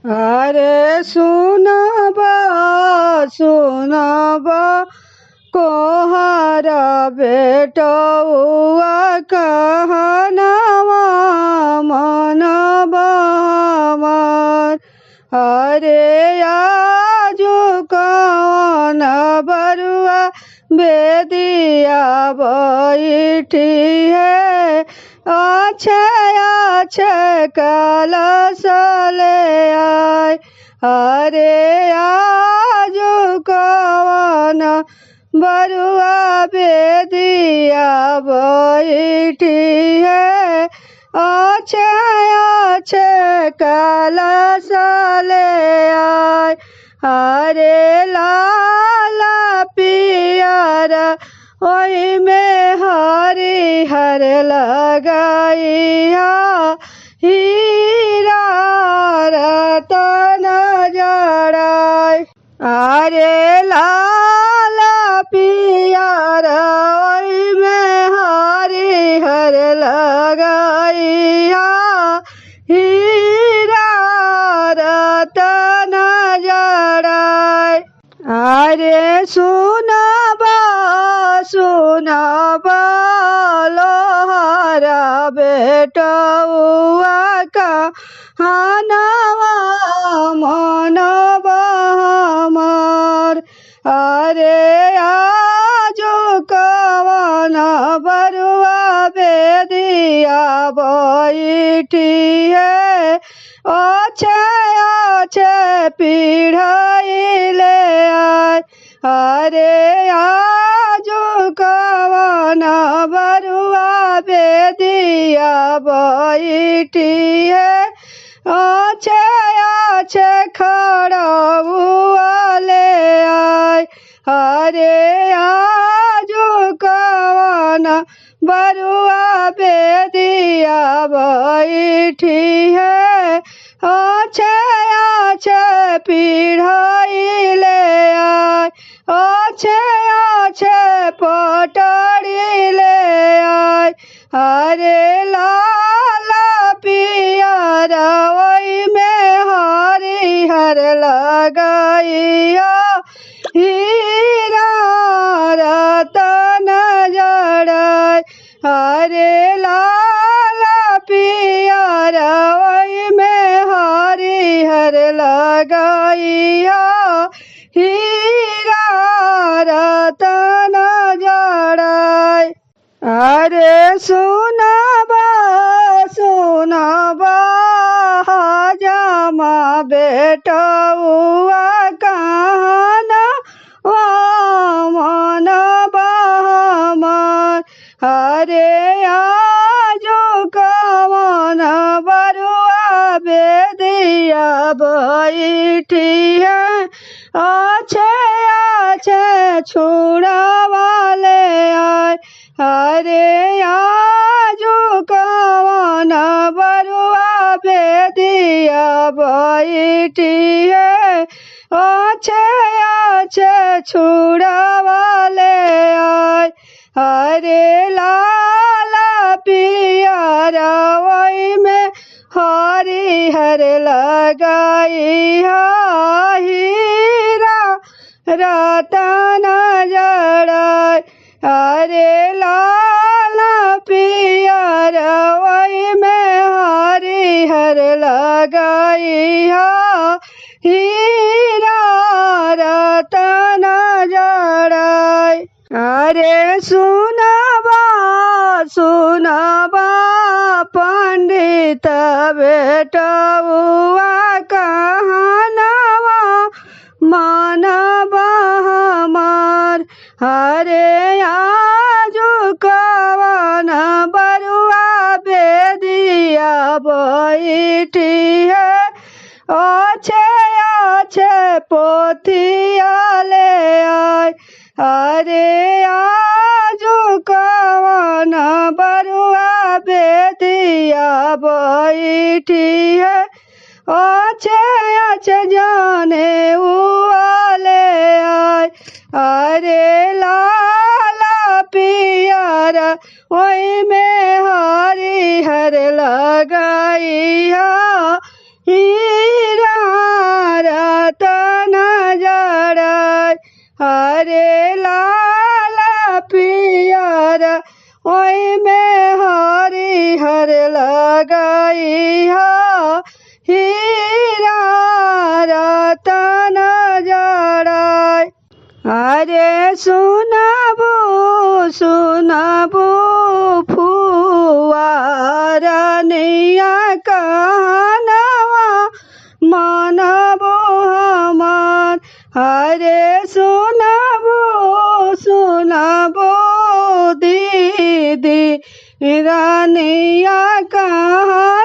अरे सुनबा सुनबा कोहर बेटौआ कहनवा मनबा हमार। अरे आजू कौन बरुआ बेदिया बैठी है अच्छे अच्छे कलश ले आए। अरे आजू कौन बरुआ बेदिया बैठी है अच्छे अच्छे कलश ले आए। अरे लाला पियर ओहि में हरी हर लगाइया हीरा रतन जड़ाई। अरे लाला पियर ओहि में हरी हर लगाइया हीरा रतन जड़ाई। अरे सुनबा सुनबा लोहार बेटौआ कहनवा मनबा हमार। अरे आजू कौन बरुआ बेदिया बैठी है अच्छे अच्छे पीढ़ाई ले आए। अरे आजू कौन बरुआ बेदिया बैठी है अच्छे अच्छे खड़उआ ले आए। अरे आजू कौन बरुआ बेदिया बैठी है अच्छे अच्छे पीढ़ाई ले आए अच्छे अच्छे पटड़ी ले आए। अरे लाला पियर ओहि में हरी हर लगाइया हीरा रतन जड़ाई। अरे लाला पियर ओहि में हरी हर लगाइया हीरा रतन जड़ाई। अरे सुनबा सुनबा हजमा बेटौआ कहनवा मनबा हमार। अरे आजू कौन बरुआ बेदिया बैठी है अच्छे अच्छे छुड़ावा ले आए। अरे आजू कौन बरुआ बेदिया बैठी है अच्छे अच्छे छुड़ावा ले आए। अरे लाला पियर ओहि में हरी हर लगाइया हीरा रतन जड़ाई। अरे लाला पियर ओहि में हरी हर लगाइया हीरा रतन जड़ाई। अरे सुनबा सुनबा पंडित बेटौआ कहनवा मनबा हमार। अरे आजू कौन बरुआ बेदिया बैठी है अच्छे अच्छे पोथिया ले आए। अरे आजू कौन बरुआ बेदिया बैठी है अच्छे अच्छे जाने हुआ ले आए। अरे लाला पियर ओहि में हरी हर लगाइया हीरा हरे लाल पियर ओई में हरिहर लगाई हा हीरा रतन जड़ाई। अरे सुनबो सुनबो फुआरनिया कहनवा मानबो हमार। अरे सुनबो सुनबो दीदी रानिया कहा